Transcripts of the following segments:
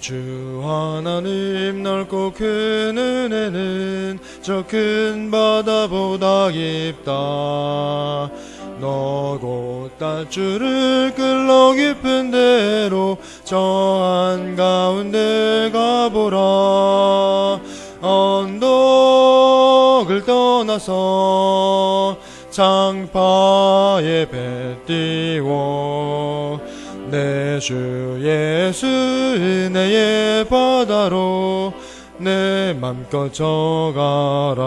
주 하나님 넓고 큰 은혜는 저 큰 바다보다 깊다. 너고 딸줄을 끌러 깊은 데로 저 한가운데 가보라. 언덕을 떠나서 장파에 배 띄워 내 주 예수 은혜의 바다로 내 맘껏 져가라.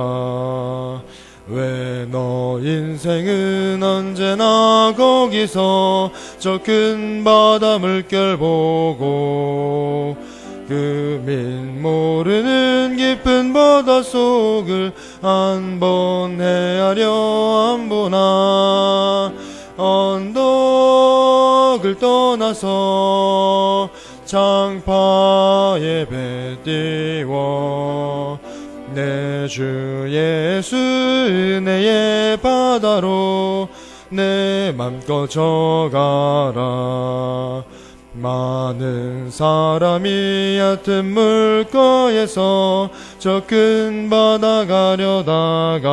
왜 너 인생은 언제나 거기서 저 큰 바다 물결 보고 그 민 모르는 깊은 바닷속을 한 번 헤아려 안 보나. 언덕을 떠나서 장파에 배 띄워 내 주 예수 은혜의 바다로 내 맘껏 져가라. 많은 사람이 얕은 물가에서 저 큰 바다 가려다가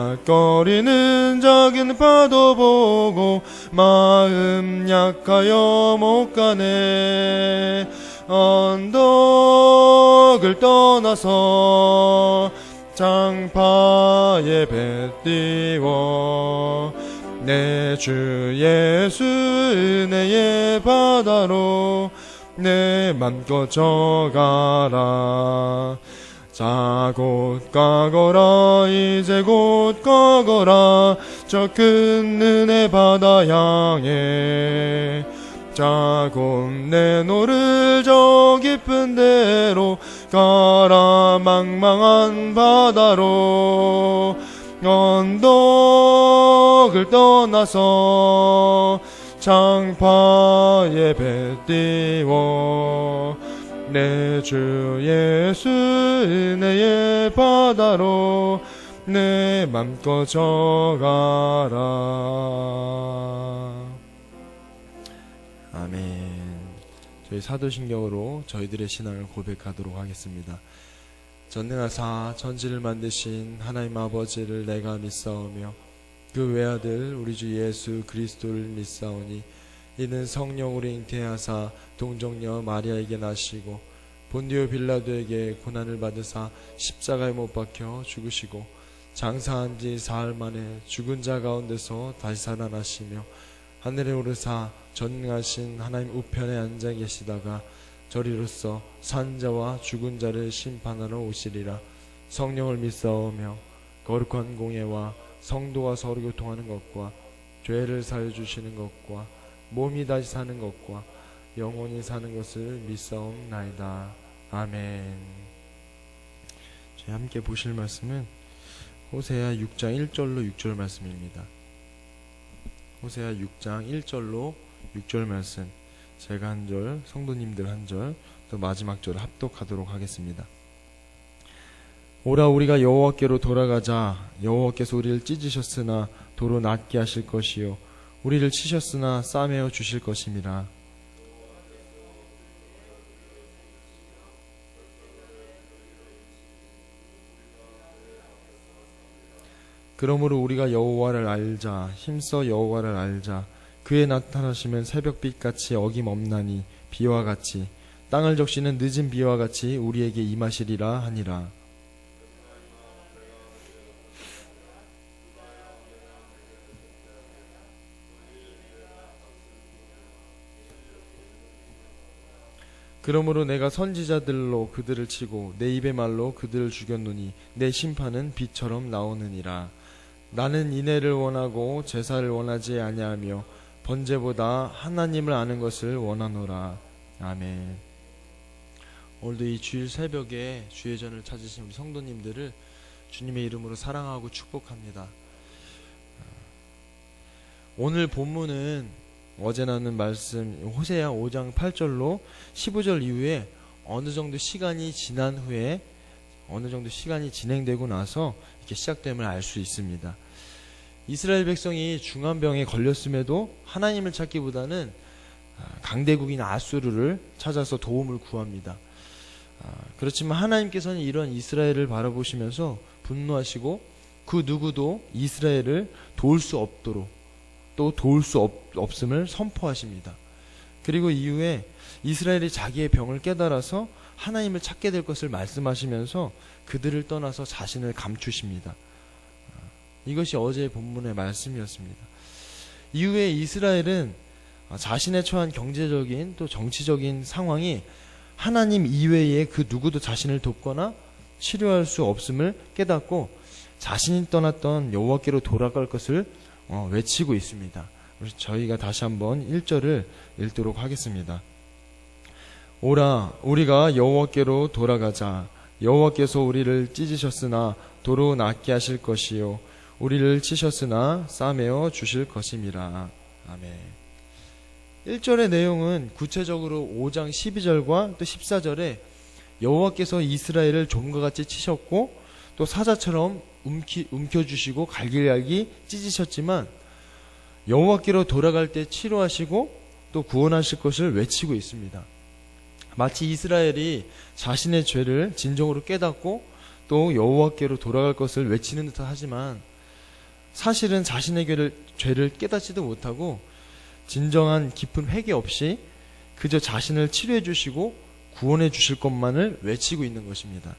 잘싹거리는 작은 파도 보고 마음 약하여 못 가네. 언덕을 떠나서 장파에 배 띄워 내 주 예수 은혜의 바다로 내 맘껏 져가라. 자 곧 가거라 이제 곧 가거라 저 큰 은혜 바다 향해. 자 곧 내노를 저 깊은 데로 가라 망망한 바다로. 언덕을 떠나서 장파에 배 띄워 내 주 예수 은혜의 바다로 내 맘껏 져가라. 아멘. 저희 사도신경으로 저희들의 신앙을 고백하도록 하겠습니다. 전능하사 천지를 만드신 하나님 아버지를 내가 믿사오며 그 외아들 우리 주 예수 그리스도를 믿사오니 이는 성령으로 잉태하사 동정녀 마리아에게 나시고 본디오 빌라도에게 고난을 받으사 십자가에 못 박혀 죽으시고 장사한 지 사흘 만에 죽은 자 가운데서 다시 살아나시며 하늘에 오르사 전능하신 하나님 우편에 앉아 계시다가 저리로서 산 자와 죽은 자를 심판하러 오시리라. 성령을 믿사오며 거룩한 공예와 성도가 서로 교통하는 것과 죄를 사여 주시는 것과 몸이 다시 사는 것과 영원히 사는 것을 믿사옵나이다. 아멘. 저희 함께 보실 말씀은 호세아 6장 1절로 6절 말씀입니다. 호세아 6장 1절로 6절 말씀, 제가 한 절, 성도님들 한 절, 또 마지막 절 합독하도록 하겠습니다. 오라 우리가 여호와께로 돌아가자. 여호와께서 우리를 찢으셨으나 도로 낫게 하실 것이요 우리를 치셨으나 싸매어 주실 것임이라. 그러므로 우리가 여호와를 알자. 힘써 여호와를 알자. 그의 나타나시면 새벽빛같이 어김없나니 비와 같이 땅을 적시는 늦은 비와 같이 우리에게 임하시리라 하니라. 그러므로 내가 선지자들로 그들을 치고 내 입의 말로 그들을 죽였노니 내 심판은 비처럼 나오느니라. 나는 인애를 원하고 제사를 원하지 아니하며 번제보다 하나님을 아는 것을 원하노라. 아멘. 오늘도 이 주일 새벽에 주의 전을 찾으신 우리 성도님들을 주님의 이름으로 사랑하고 축복합니다. 오늘 본문은 어제 나눈 말씀 호세아 5장 8절로 15절 이후에 어느 정도 시간이 지난 후에 어느 정도 시간이 진행되고 나서 이렇게 시작됨을 알 수 있습니다. 이스라엘 백성이 중한병에 걸렸음에도 하나님을 찾기보다는 강대국인 아수르를 찾아서 도움을 구합니다. 그렇지만 하나님께서는 이런 이스라엘을 바라보시면서 분노하시고 그 누구도 이스라엘을 도울 수 없도록 또 도울 수 없음을 선포하십니다. 그리고 이후에 이스라엘이 자기의 병을 깨달아서 하나님을 찾게 될 것을 말씀하시면서 그들을 떠나서 자신을 감추십니다. 이것이 어제의 본문의 말씀이었습니다. 이후에 이스라엘은 자신의 처한 경제적인 또 정치적인 상황이 하나님 이외에 그 누구도 자신을 돕거나 치료할 수 없음을 깨닫고 자신이 떠났던 여호와께로 돌아갈 것을 외치고 있습니다. 그래서 저희가 다시 한번 1절을 읽도록 하겠습니다. 오라 우리가 여호와께로 돌아가자. 여호와께서 우리를 찢으셨으나 도로 낫게 하실 것이요 우리를 치셨으나 싸매어 주실 것임이라. 아멘. 1절의 내용은 구체적으로 5장 12절과 또 14절에 여호와께서 이스라엘을 좀과 같이 치셨고 또 사자처럼 움켜주시고 갈기갈기 찢으셨지만 여호와께로 돌아갈 때 치료하시고 또 구원하실 것을 외치고 있습니다. 마치 이스라엘이 자신의 죄를 진정으로 깨닫고 또 여호와께로 돌아갈 것을 외치는 듯 하지만 사실은 자신의 죄를 깨닫지도 못하고 진정한 깊은 회개 없이 그저 자신을 치료해 주시고 구원해 주실 것만을 외치고 있는 것입니다.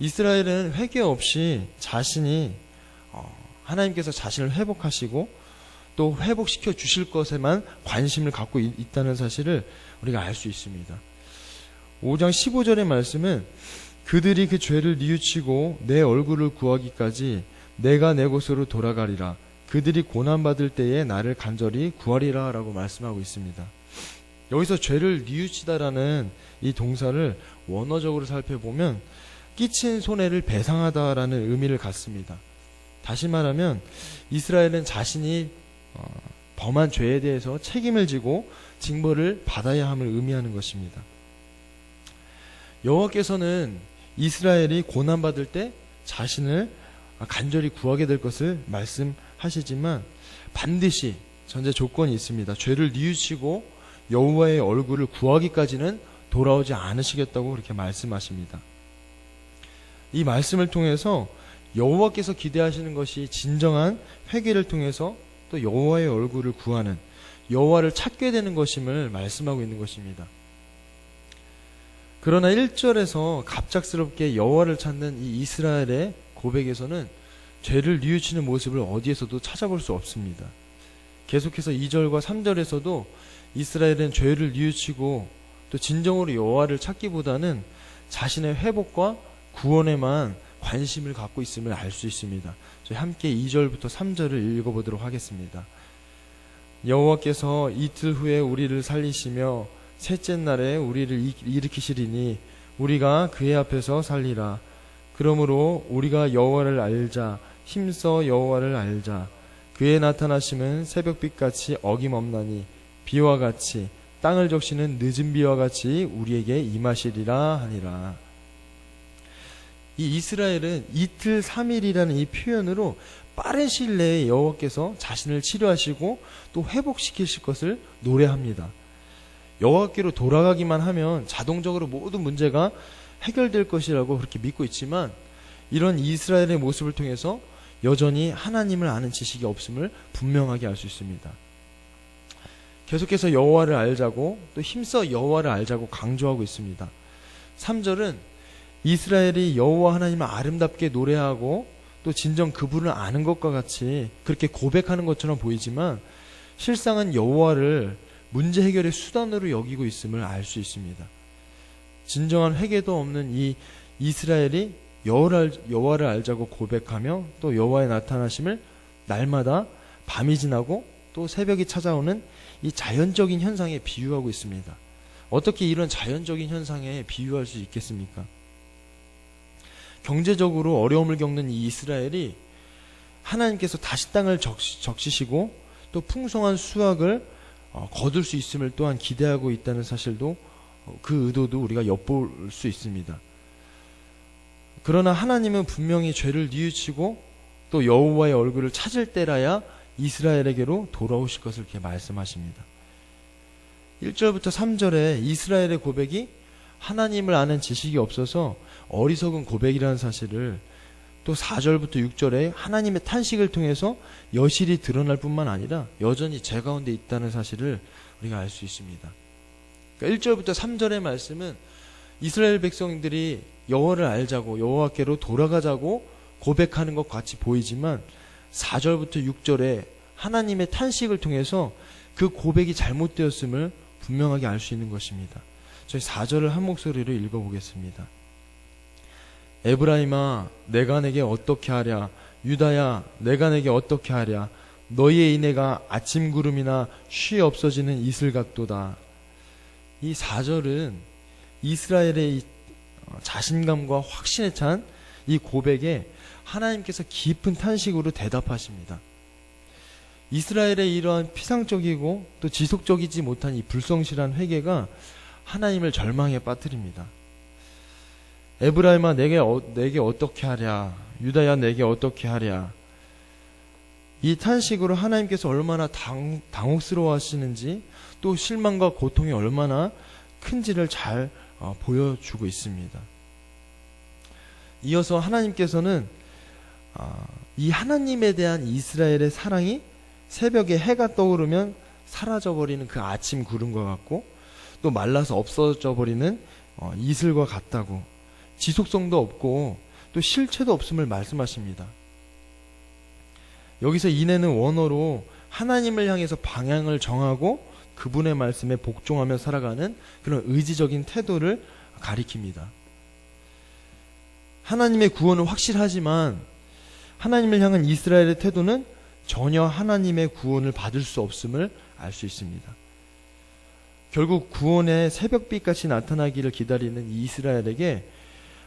이스라엘은 회개 없이 자신이 하나님께서 자신을 회복하시고 또 회복시켜 주실 것에만 관심을 갖고 있다는 사실을 우리가 알 수 있습니다. 5장 15절의 말씀은 그들이 그 죄를 뉘우치고 내 얼굴을 구하기까지 내가 내 곳으로 돌아가리라. 그들이 고난받을 때에 나를 간절히 구하리라 라고 말씀하고 있습니다. 여기서 죄를 뉘우치다라는 이 동사를 원어적으로 살펴보면 끼친 손해를 배상하다라는 의미를 갖습니다. 다시 말하면 이스라엘은 자신이 범한 죄에 대해서 책임을 지고 징벌을 받아야 함을 의미하는 것입니다. 여호와께서는 이스라엘이 고난받을 때 자신을 간절히 구하게 될 것을 말씀하시지만 반드시 전제 조건이 있습니다. 죄를 뉘우치고 여호와의 얼굴을 구하기까지는 돌아오지 않으시겠다고 그렇게 말씀하십니다. 이 말씀을 통해서 여호와께서 기대하시는 것이 진정한 회개를 통해서 또 여호와의 얼굴을 구하는 여호와를 찾게 되는 것임을 말씀하고 있는 것입니다. 그러나 1절에서 갑작스럽게 여호와를 찾는 이 이스라엘의 고백에서는 죄를 뉘우치는 모습을 어디에서도 찾아볼 수 없습니다. 계속해서 2절과 3절에서도 이스라엘은 죄를 뉘우치고 또 진정으로 여호와를 찾기보다는 자신의 회복과 구원에만 관심을 갖고 있음을 알 수 있습니다. 저희 함께 2절부터 3절을 읽어보도록 하겠습니다. 여호와께서 이틀 후에 우리를 살리시며 셋째 날에 우리를 일으키시리니 우리가 그의 앞에서 살리라. 그러므로 우리가 여호와를 알자. 힘써 여호와를 알자. 그의 나타나심은 새벽빛같이 어김없나니 비와 같이 땅을 적시는 늦은 비와 같이 우리에게 임하시리라 하니라. 이 이스라엘은 이틀 3일이라는 이 표현으로 빠른 시일 내에 여호와께서 자신을 치료하시고 또 회복시키실 것을 노래합니다. 여호와께로 돌아가기만 하면 자동적으로 모든 문제가 해결될 것이라고 그렇게 믿고 있지만 이런 이스라엘의 모습을 통해서 여전히 하나님을 아는 지식이 없음을 분명하게 알 수 있습니다. 계속해서 여호와를 알자고 또 힘써 여호와를 알자고 강조하고 있습니다. 3절은 이스라엘이 여호와 하나님을 아름답게 노래하고 또 진정 그분을 아는 것과 같이 그렇게 고백하는 것처럼 보이지만 실상은 여호와를 문제 해결의 수단으로 여기고 있음을 알 수 있습니다. 진정한 회개도 없는 이 이스라엘이 여호와를 알자고 고백하며 또 여호와의 나타나심을 날마다 밤이 지나고 또 새벽이 찾아오는 이 자연적인 현상에 비유하고 있습니다. 어떻게 이런 자연적인 현상에 비유할 수 있겠습니까? 경제적으로 어려움을 겪는 이 이스라엘이 하나님께서 다시 땅을 적시시고 또 풍성한 수확을 거둘 수 있음을 또한 기대하고 있다는 사실도 그 의도도 우리가 엿볼 수 있습니다. 그러나 하나님은 분명히 죄를 뉘우치고 또 여호와의 얼굴을 찾을 때라야 이스라엘에게로 돌아오실 것을 이렇게 말씀하십니다. 1절부터 3절에 이스라엘의 고백이 하나님을 아는 지식이 없어서 어리석은 고백이라는 사실을, 또 4절부터 6절에 하나님의 탄식을 통해서 여실히 드러날 뿐만 아니라 여전히 제 가운데 있다는 사실을 우리가 알 수 있습니다. 그러니까 1절부터 3절의 말씀은 이스라엘 백성들이 여호와를 알자고, 여호와께로 돌아가자고 고백하는 것 같이 보이지만 4절부터 6절에 하나님의 탄식을 통해서 그 고백이 잘못되었음을 분명하게 알 수 있는 것입니다. 저희 4절을 한 목소리로 읽어보겠습니다. 에브라임아, 내가 내게 어떻게 하랴? 유다야, 내가 내게 어떻게 하랴? 너희의 인애가 아침 구름이나 쉬 없어지는 이슬 같도다. 이 4절은 이스라엘의 이 자신감과 확신에 찬 이 고백에 하나님께서 깊은 탄식으로 대답하십니다. 이스라엘의 이러한 피상적이고 또 지속적이지 못한 이 불성실한 회개가 하나님을 절망에 빠뜨립니다. 에브라임아, 내게 어떻게 하랴? 유다야, 내게 어떻게 하랴? 이 탄식으로 하나님께서 얼마나 당혹스러워 하시는지, 또 실망과 고통이 얼마나 큰지를 잘 보여주고 있습니다. 이어서 하나님께서는 이 하나님에 대한 이스라엘의 사랑이 새벽에 해가 떠오르면 사라져버리는 그 아침 구름과 같고, 또 말라서 없어져 버리는 이슬과 같다고, 지속성도 없고 또 실체도 없음을 말씀하십니다. 여기서 인애는 원어로 하나님을 향해서 방향을 정하고 그분의 말씀에 복종하며 살아가는 그런 의지적인 태도를 가리킵니다. 하나님의 구원은 확실하지만 하나님을 향한 이스라엘의 태도는 전혀 하나님의 구원을 받을 수 없음을 알 수 있습니다. 결국 구원의 새벽빛같이 나타나기를 기다리는 이스라엘에게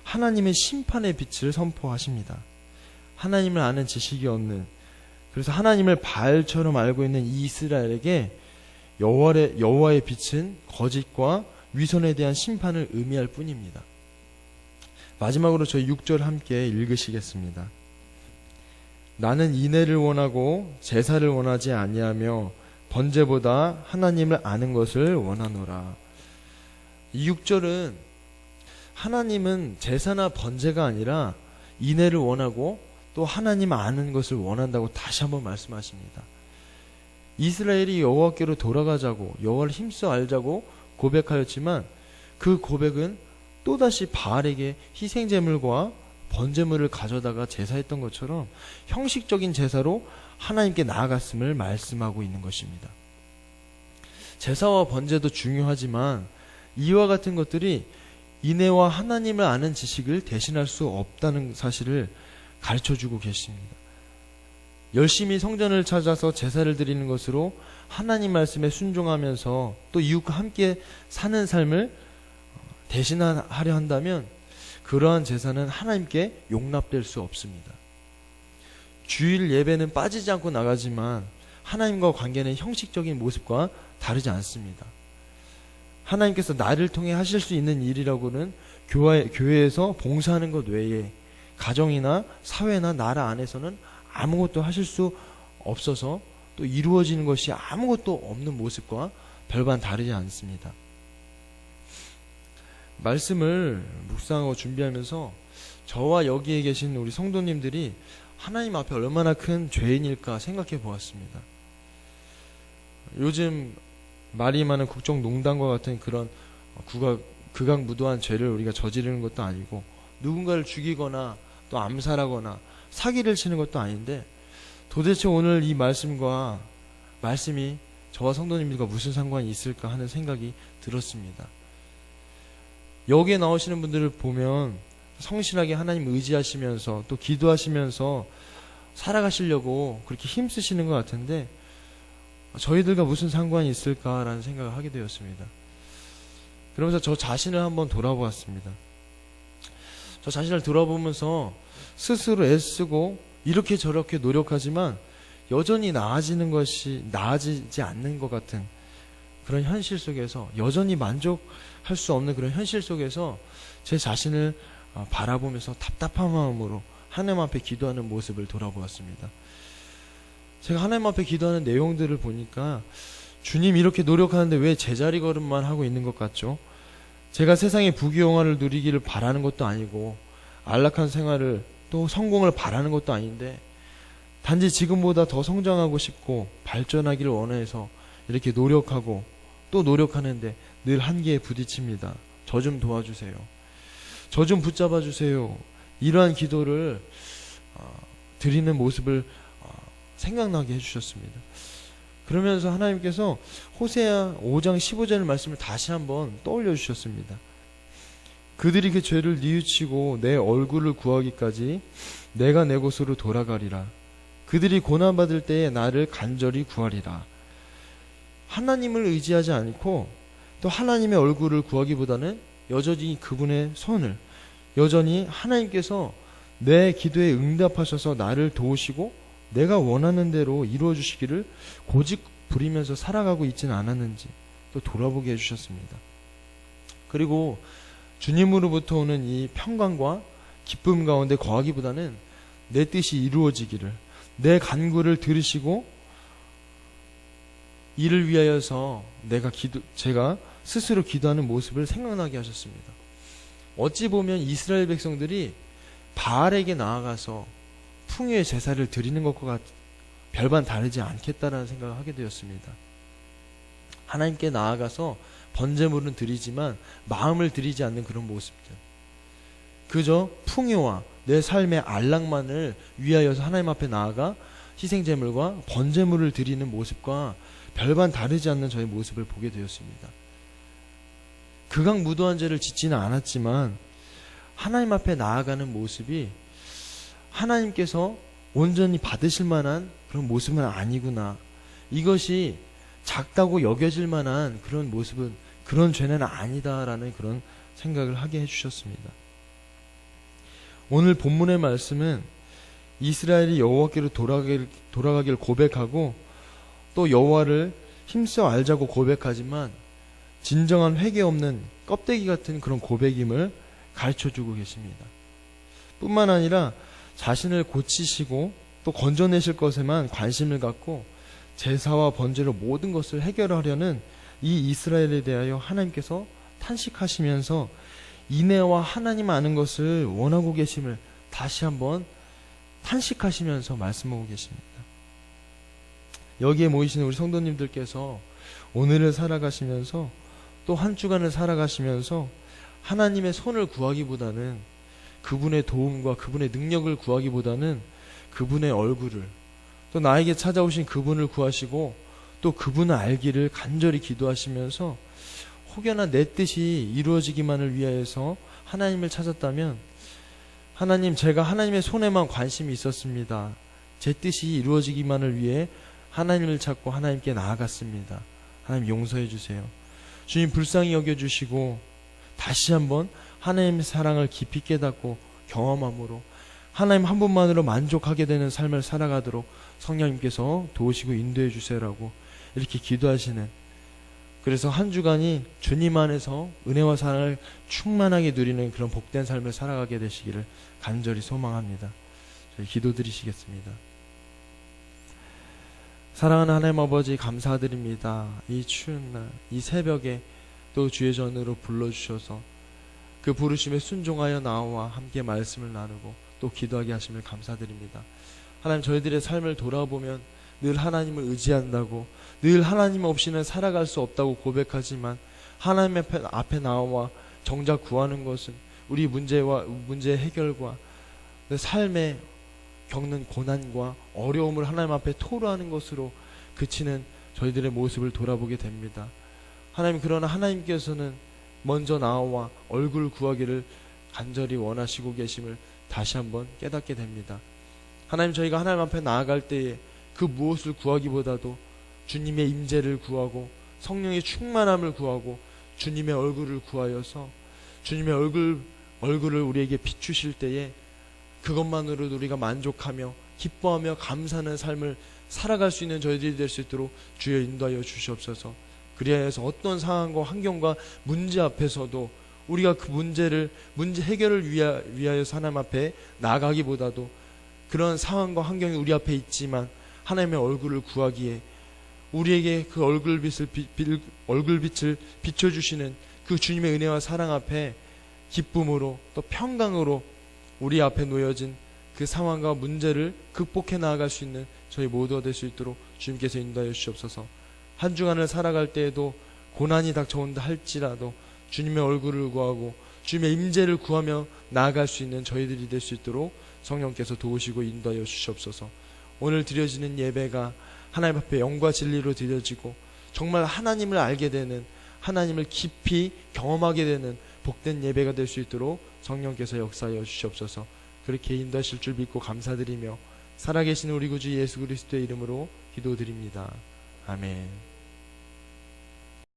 하나님의 심판의 빛을 선포하십니다. 하나님을 아는 지식이 없는, 그래서 하나님을 바알처럼 알고 있는 이스라엘에게 여호와의 빛은 거짓과 위선에 대한 심판을 의미할 뿐입니다. 마지막으로 저희 6절 함께 읽으시겠습니다. 나는 인애를 원하고 제사를 원하지 아니하며 번제보다 하나님을 아는 것을 원하노라. 이 6절은 하나님은 제사나 번제가 아니라 인애를 원하고 또 하나님 아는 것을 원한다고 다시 한번 말씀하십니다. 이스라엘이 여호와께로 돌아가자고, 여호와를 힘써 알자고 고백하였지만 그 고백은 또다시 바알에게 희생제물과 번제물을 가져다가 제사했던 것처럼 형식적인 제사로 하나님께 나아갔음을 말씀하고 있는 것입니다. 제사와 번제도 중요하지만 이와 같은 것들이 인애와 하나님을 아는 지식을 대신할 수 없다는 사실을 가르쳐주고 계십니다. 열심히 성전을 찾아서 제사를 드리는 것으로 하나님 말씀에 순종하면서 또 이웃과 함께 사는 삶을 대신하려 한다면 그러한 제사는 하나님께 용납될 수 없습니다. 주일 예배는 빠지지 않고 나가지만 하나님과 관계는 형식적인 모습과 다르지 않습니다. 하나님께서 나를 통해 하실 수 있는 일이라고는 교회에서 봉사하는 것 외에 가정이나 사회나 나라 안에서는 아무것도 하실 수 없어서 또 이루어지는 것이 아무것도 없는 모습과 별반 다르지 않습니다. 말씀을 묵상하고 준비하면서 저와 여기에 계신 우리 성도님들이 하나님 앞에 얼마나 큰 죄인일까 생각해 보았습니다. 요즘 말이 많은 국정농단과 같은 그런 극악무도한 죄를 우리가 저지르는 것도 아니고 누군가를 죽이거나 또 암살하거나 사기를 치는 것도 아닌데 도대체 오늘 이 말씀이 저와 성도님들과 무슨 상관이 있을까 하는 생각이 들었습니다. 여기에 나오시는 분들을 보면 성실하게 하나님 의지하시면서 또 기도하시면서 살아가시려고 그렇게 힘쓰시는 것 같은데 저희들과 무슨 상관이 있을까라는 생각을 하게 되었습니다. 그러면서 저 자신을 한번 돌아보았습니다. 저 자신을 돌아보면서 스스로 애쓰고 이렇게 저렇게 노력하지만 여전히 나아지지 않는 것 같은 그런 현실 속에서, 여전히 만족할 수 없는 그런 현실 속에서 제 자신을 바라보면서 답답한 마음으로 하나님 앞에 기도하는 모습을 돌아보았습니다. 제가 하나님 앞에 기도하는 내용들을 보니까 주님 이렇게 노력하는데 왜 제자리 걸음만 하고 있는 것 같죠? 제가 세상의 부귀영화를 누리기를 바라는 것도 아니고 안락한 생활을 또 성공을 바라는 것도 아닌데 단지 지금보다 더 성장하고 싶고 발전하기를 원해서 이렇게 노력하고 또 노력하는데 늘 한계에 부딪힙니다. 저 좀 도와주세요. 저 좀 붙잡아 주세요. 이러한 기도를 드리는 모습을 생각나게 해주셨습니다. 그러면서 하나님께서 호세아 5장 15절 말씀을 다시 한번 떠올려 주셨습니다. 그들이 그 죄를 뉘우치고 내 얼굴을 구하기까지 내가 내 곳으로 돌아가리라. 그들이 고난받을 때에 나를 간절히 구하리라. 하나님을 의지하지 않고 또 하나님의 얼굴을 구하기보다는 여전히 그분의 손을, 여전히 하나님께서 내 기도에 응답하셔서 나를 도우시고 내가 원하는 대로 이루어 주시기를 고집 부리면서 살아가고 있지는 않았는지 또 돌아보게 해주셨습니다. 그리고 주님으로부터 오는 이 평강과 기쁨 가운데 거하기보다는 내 뜻이 이루어지기를, 내 간구를 들으시고 이를 위하여서 제가 스스로 기도하는 모습을 생각나게 하셨습니다. 어찌 보면 이스라엘 백성들이 바알에게 나아가서 풍요의 제사를 드리는 것과 별반 다르지 않겠다라는 생각을 하게 되었습니다. 하나님께 나아가서 번제물은 드리지만 마음을 드리지 않는 그런 모습들, 그저 풍요와 내 삶의 안락만을 위하여서 하나님 앞에 나아가 희생제물과 번제물을 드리는 모습과 별반 다르지 않는 저의 모습을 보게 되었습니다. 극악무도한 죄를 짓지는 않았지만 하나님 앞에 나아가는 모습이 하나님께서 온전히 받으실 만한 그런 모습은 아니구나, 이것이 작다고 여겨질 만한 그런 모습은, 그런 죄는 아니다라는 그런 생각을 하게 해주셨습니다. 오늘 본문의 말씀은 이스라엘이 여호와께로 돌아가길 고백하고 또 여호와를 힘써 알자고 고백하지만 진정한 회개 없는 껍데기 같은 그런 고백임을 가르쳐주고 계십니다. 뿐만 아니라 자신을 고치시고 또 건져내실 것에만 관심을 갖고 제사와 번제로 모든 것을 해결하려는 이 이스라엘에 대하여 하나님께서 탄식하시면서 인애와 하나님 아는 것을 원하고 계심을 다시 한번 탄식하시면서 말씀하고 계십니다. 여기에 모이신 우리 성도님들께서 오늘을 살아가시면서 또 한 주간을 살아가시면서 하나님의 손을 구하기보다는, 그분의 도움과 그분의 능력을 구하기보다는 그분의 얼굴을, 또 나에게 찾아오신 그분을 구하시고 또 그분을 알기를 간절히 기도하시면서 혹여나 내 뜻이 이루어지기만을 위하여서 하나님을 찾았다면, 하나님, 제가 하나님의 손에만 관심이 있었습니다. 제 뜻이 이루어지기만을 위해 하나님을 찾고 하나님께 나아갔습니다. 하나님 용서해 주세요. 주님 불쌍히 여겨주시고 다시 한번 하나님의 사랑을 깊이 깨닫고 경험함으로 하나님 한 분만으로 만족하게 되는 삶을 살아가도록 성령님께서 도우시고 인도해 주세요라고 이렇게 기도하시는, 그래서 한 주간이 주님 안에서 은혜와 사랑을 충만하게 누리는 그런 복된 삶을 살아가게 되시기를 간절히 소망합니다. 저희 기도드리시겠습니다. 사랑하는 하나님 아버지, 감사드립니다. 이 추운 날, 이 새벽에 또 주의 전으로 불러주셔서 그 부르심에 순종하여 나와 함께 말씀을 나누고 또 기도하게 하심을 감사드립니다. 하나님, 저희들의 삶을 돌아보면 늘 하나님을 의지한다고, 늘 하나님 없이는 살아갈 수 없다고 고백하지만 하나님 앞에 나와 정작 구하는 것은 우리 문제 해결과 삶의 겪는 고난과 어려움을 하나님 앞에 토로하는 것으로 그치는 저희들의 모습을 돌아보게 됩니다. 하나님, 그러나 하나님께서는 먼저 나와 얼굴 구하기를 간절히 원하시고 계심을 다시 한번 깨닫게 됩니다. 하나님, 저희가 하나님 앞에 나아갈 때에 그 무엇을 구하기보다도 주님의 임재를 구하고 성령의 충만함을 구하고 주님의 얼굴을 구하여서 주님의 얼굴을 우리에게 비추실 때에 그것만으로도 우리가 만족하며 기뻐하며 감사하는 삶을 살아갈 수 있는 저희들이 될 수 있도록 주여 인도하여 주시옵소서. 그리하여서 어떤 상황과 환경과 문제 앞에서도 우리가 그 문제 해결을 위하여서 하나님 앞에 나가기보다도 그런 상황과 환경이 우리 앞에 있지만 하나님의 얼굴을 구하기에 우리에게 그 얼굴빛을 비춰주시는 그 주님의 은혜와 사랑 앞에 기쁨으로 또 평강으로 우리 앞에 놓여진 그 상황과 문제를 극복해 나아갈 수 있는 저희 모두가 될 수 있도록 주님께서 인도하여 주시옵소서. 한 주간을 살아갈 때에도 고난이 닥쳐온다 할지라도 주님의 얼굴을 구하고 주님의 임재를 구하며 나아갈 수 있는 저희들이 될 수 있도록 성령께서 도우시고 인도하여 주시옵소서. 오늘 드려지는 예배가 하나님 앞에 영과 진리로 드려지고 정말 하나님을 알게 되는, 하나님을 깊이 경험하게 되는 복된 예배가 될 수 있도록 성령께서 역사하여 주시옵소서. 그렇게 인도하실 줄 믿고 감사드리며 살아계신 우리 구주 예수 그리스도의 이름으로 기도드립니다. 아멘.